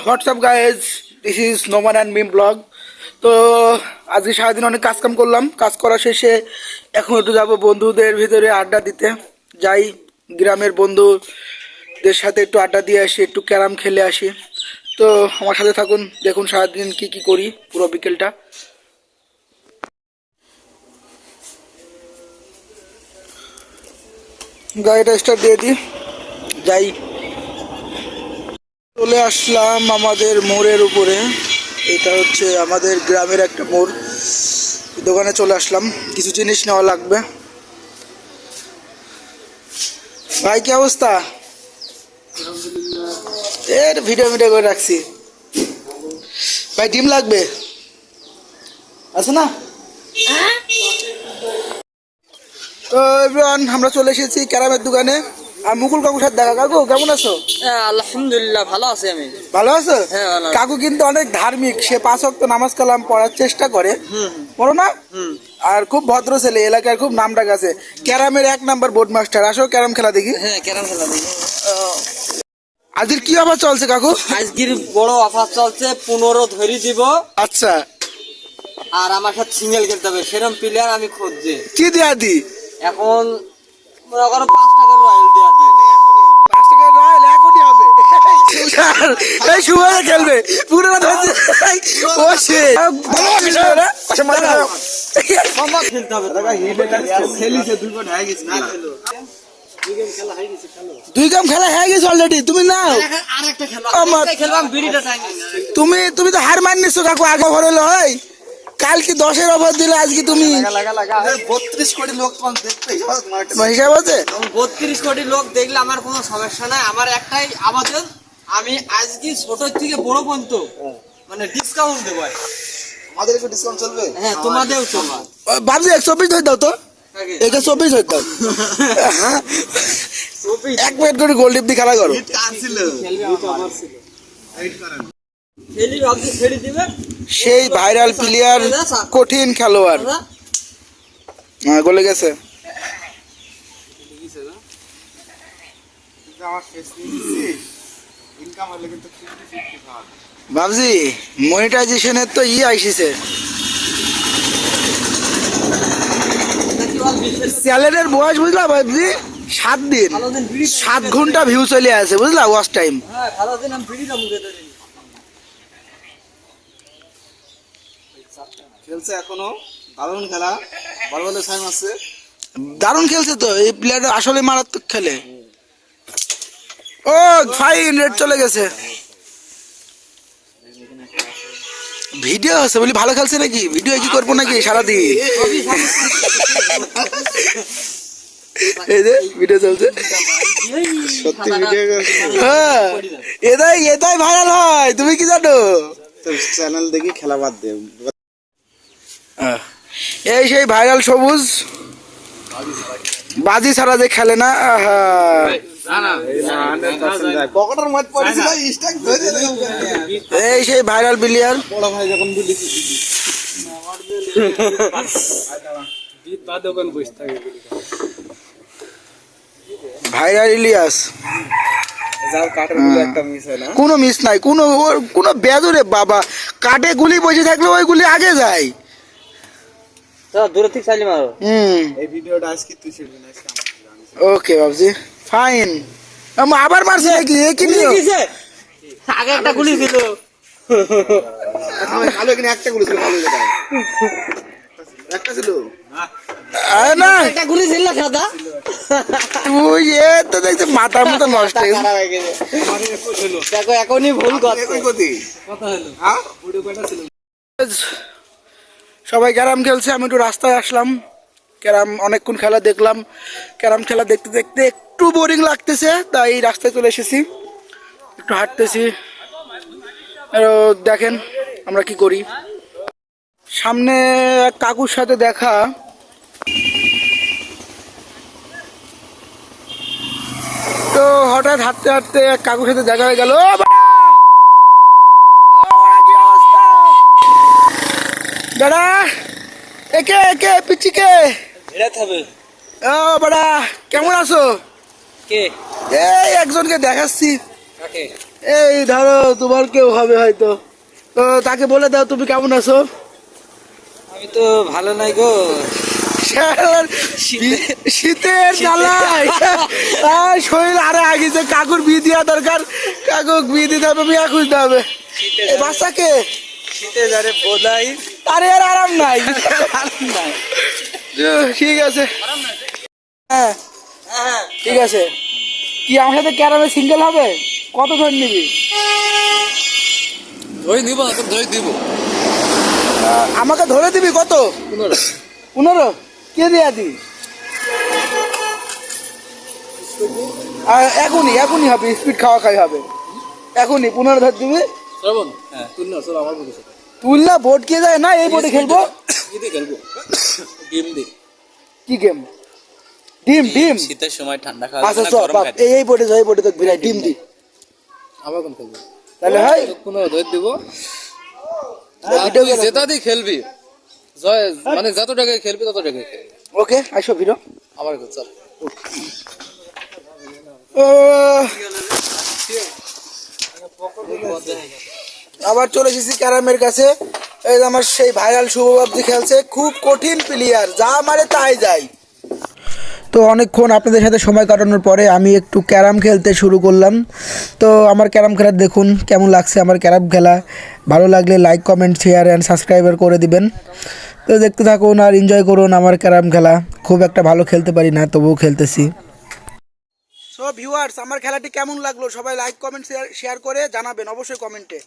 WhatsApp guys, this is Noman and Mim blog. তো আজকে সারাদিন অনেক কাজকাম করলাম, কাজ করা শেষে এখন একটু যাবো বন্ধুদের ভিতরে আড্ডা দিতে। যাই গ্রামের বন্ধুদের সাথে একটু আড্ডা দিয়ে আসি, একটু ক্যারাম খেলে আসি। তো আমার সাথে থাকুন, দেখুন সারাদিন কি কি করি পুরো বিকেলটা। গাড়িটা স্টার্ট দিয়ে দিই, যাই। চলে আসলাম আমাদের মোড়ের উপরে। এটা হচ্ছে আমাদের গ্রামের একটা মোড়। দোকানে চলে আসলাম, কিছু জিনিস নেওয়া লাগবে। ভাই কি অবস্থা? এর ভিডিও করে রাখছি। ভাই ডিম লাগবে, আছে না? তো এভরিওয়ান, আমরা চলে এসেছি ক্যারামের দোকানে। আর মুকুল কাকুর সাথে দেখা। কাকু কেমন আছো? আলহামদুলিল্লাহ ভালো আছি আমি। ভালো আছো? হ্যাঁ, ভালো আছি। কাকু কিন্তু অনেক ধার্মিক, সে 5 ওয়াক্ত নামাজ কালাম পড়ার চেষ্টা করে, বলো না? আর খুব ভদ্র ছেলে, এলাকার খুব নাম ডাক আছে। ক্যারামের 1 নাম্বার বোর্ড মাস্টার। আসো ক্যারাম খেলা দেখি। হ্যাঁ, ক্যারাম খেলা দেখি। আজকের কি অফার চলছে কাকু? আজকের বড় অফার চলছে, 15 ধরি দিব। আচ্ছা, আর আমার সাথে সিঙ্গেল খেলতে হবে, সেরকম প্লেয়ার আমি খুঁজছি। কি দেয়া দি? এখন মনে করো 5 টাকার রয়্যাল দেয়া দিই। 5 টাকার রয়্যাল এখনই হবে। এই শুভরে খেলবে পুরো ধরছে। ও সে সম্ভব খেলতে হবে। দুই কাম খেলা হয়ে গেছে অলরেডি, তুমি নাও। আরেকটা খেলবাম বিড়িটা টাইম। তুমি তো হার মান নিছো কাকু, আগে ঘর হলো হয়। কালকে 10-এর অফার দিলে, আজকে তুমি 32 কোটি লোক তোমার দেখতে হিসাব আছে। 32 কোটি লোক দেখলে আমার কোনো সমস্যা নাই। আমার একটাই আবেদন, আমি আজকে ছোট থেকে বড় পর্যন্ত মানে ডিসকাউন্ট দেবো। আমাদের একটু ডিসকাউন্ট চলবে? হ্যাঁ, তোমাদেরও চলবে। ভাবছি 124 ধরে দাও তো। 124 ধরে দাও। 1 মিনিট করে গোল টিপ দিয়ে খেলা করো। সেই ভাইরাল প্লেয়ার, কঠিন খেলোয়াড়। হ্যাঁ, গলে গেছে। ভাবছি মনিটাইজেশনের তো আইসিছে। চ্যানেলের বয়স বুঝলা ভাবছি 7 দিন, 7 ঘন্টা ভিউ চলে আছে বুঝলা, ওয়াচ টাইম। খেলছে এখনো, দারুণ খেলা, ভালো ভালো টাইম আছে। দারুণ খেলছে তো, এই প্লেয়ার আসলে মারাত্মক খেলে। ও ফাইন, রেড চলে গেছে। ভিডিও আছে বলি ভালো খেলছে নাকি? ভিডিও কি করবো নাকি সারাদিন? এই যে ভিডিও চলছে। সত্যি ভিডিও হ্যাঁ, এটাই ভাইরাল হয়, তুমি কি জানো? চ্যানেল দেখি খেলা বাদ দে। এই সেই ভাইরাল সবুজ, বাজি ছাড়া যে খেলে না। এই সেই ভাইরাল প্লেয়ার। বড় ভাই যখন ভাইরাল ইলিয়াস, কোনো মিস নাই, কোনো বেদরে বাবা। কাটে গুলি বসে থাকলে ওই গুলি আগে যায়। দূরে থেকে চাইলে মারো। এই ভিডিওটা আজকে তুই ছেড়ে দিন, আজকে ওকে বাবজি, ফাইন। আবার মারছে নাকি? কি আগে একটা গুলি ছিল। ভালো, এখানে একটা গুলি ছিল, ভালো একটা ছিল না, একটা গুলি ছিল সাদা। তুই তো দেখছি মাথার মতো নষ্ট হয়ে গেছে। দেখো এখনই ভুল করছে। সবাই ক্যারাম খেলছে, আমি একটু রাস্তায় আসলাম। ক্যারাম অনেকক্ষণ খেলা দেখলাম। ক্যারাম খেলা দেখতে দেখতে একটু বোরিং লাগতেছে, তাই রাস্তায় চলে এসেছি, একটু হাঁটতেছি। দেখেন আমরা কি করি। সামনে এক কাকুর সাথে দেখা। তো হঠাৎ হাঁটতে হাঁটতে এক কাকুর সাথে দেখা হয়ে গেল। দাদা একে একে পিচিকে ও বড়া, কেমন আছো? কে? এই একজনকে দেখাচ্ছি। কাকে? এই ধরো তোমার কেউ হবে হয়তো, তো তাকে বলে দাও তুমি কেমন আছো। আমি তো ভালো নাই গো। শালার শীতের জ্বালায় আর শরীর আরে আগেছে। কাকুর বিয়ে দেওয়া দরকার, কাকু বিয়ে দিতে হবে, বিয়ে খুঁজতে হবে। এই বাচ্চাকে শীতে যারে বোধাই তারে আর আরাম নাই। ঠিক আছে, হ্যাঁ ঠিক আছে। কি আমার সাথে ক্যারামে সিঙ্গেল হবে? কত ধরে নিবি? ধরে দিব না, ধরে দিব। আমাকে ধরে দিবি কত? 15। কে দেয়া দি? এখনই হবে, স্পিড খাওয়া খাই হবে এখনই। 15 ধরে দিবি। শ্রাবণ, হ্যাঁ তুলনা চলো আমার বন্ধু সাথে। তুলনা বোর্ড কে যায় না, এই বোর্ডে খেলবো। খেলবো গেম দি। কি গেম? ডিম ডিম। শীতের সময় ঠান্ডা আচ্ছা চল বাপ, এই বোর্ডে যাই, বোর্ডে তো বিরাট ডিম দি। আবার কোন খেলবো তাহলে হয় 15 ধরে দিব। ভিডিও তুই যেটা দিয়ে খেলবি, জয় মানে যত টাকায় খেলবি তত টাকায় খেলবি। ওকে আইসো ভিডিও। আবার চল। আবার চলে এসেছি ক্যারামের কাছে। এই যে আমার সেই ভাইরাল শুভবাবজি খেলছে, খুব কঠিন প্লেয়ার, যা মারে তাই যায়। তো অনেকক্ষণ আপনাদের সাথে সময় কাটানোর পরে আমি একটু ক্যারাম খেলতে শুরু করলাম। তো আমার ক্যারাম খেলা দেখুন কেমন লাগছে। আমার ক্যারাম খেলা ভালো লাগলে like comment share and subscriber করে দিবেন। তো দেখতে থাকুন আর এনজয় করুন আমার ক্যারাম খেলা। খুব একটা ভালো খেলতে পারি না, তবুও খেলতেছি। সো ভিউয়ার্স, আমার খেলাটি কেমন লাগলো সবাই লাইক কমেন্ট শেয়ার করে জানাবেন অবশ্যই কমেন্টে।